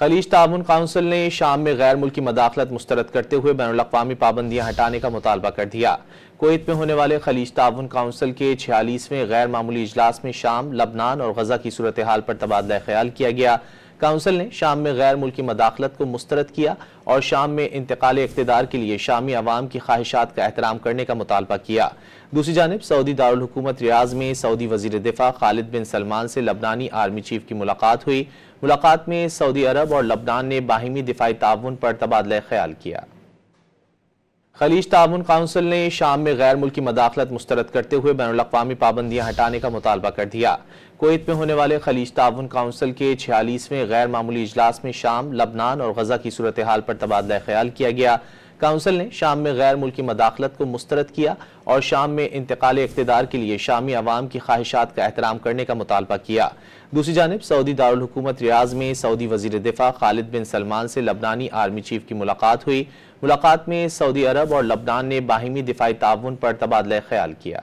خلیج تعاون کونسل نے شام میں غیر ملکی مداخلت مسترد کرتے ہوئے بین الاقوامی پابندیاں ہٹانے کا مطالبہ کر دیا۔ کویت میں ہونے والے خلیج تعاون کونسل کے 46ویں غیر معمولی اجلاس میں شام، لبنان اور غزہ کی صورتحال پر تبادلہ خیال کیا گیا۔ کونسل نے شام میں غیر ملکی مداخلت کو مسترد کیا اور شام میں انتقال اقتدار کے لیے شامی عوام کی خواہشات کا احترام کرنے کا مطالبہ کیا۔ دوسری جانب سعودی دارالحکومت ریاض میں سعودی وزیر دفاع خالد بن سلمان سے لبنانی آرمی چیف کی ملاقات ہوئی۔ ملاقات میں سعودی عرب اور لبنان نے باہمی دفاعی تعاون پر تبادلہ خیال کیا۔ خلیج تعاون کونسل نے شام میں غیر ملکی مداخلت مسترد کرتے ہوئے بین الاقوامی پابندیاں ہٹانے کا مطالبہ کر دیا۔ کویت میں ہونے والے خلیج تعاون کونسل کے 46ویں غیر معمولی اجلاس میں شام، لبنان اور غزہ کی صورتحال پر تبادلہ خیال کیا گیا۔ کونسل نے شام میں غیر ملکی مداخلت کو مسترد کیا اور شام میں انتقال اقتدار کے لیے شامی عوام کی خواہشات کا احترام کرنے کا مطالبہ کیا۔ دوسری جانب سعودی دارالحکومت ریاض میں سعودی وزیر دفاع خالد بن سلمان سے لبنانی آرمی چیف کی ملاقات ہوئی۔ ملاقات میں سعودی عرب اور لبنان نے باہمی دفاعی تعاون پر تبادلہ خیال کیا۔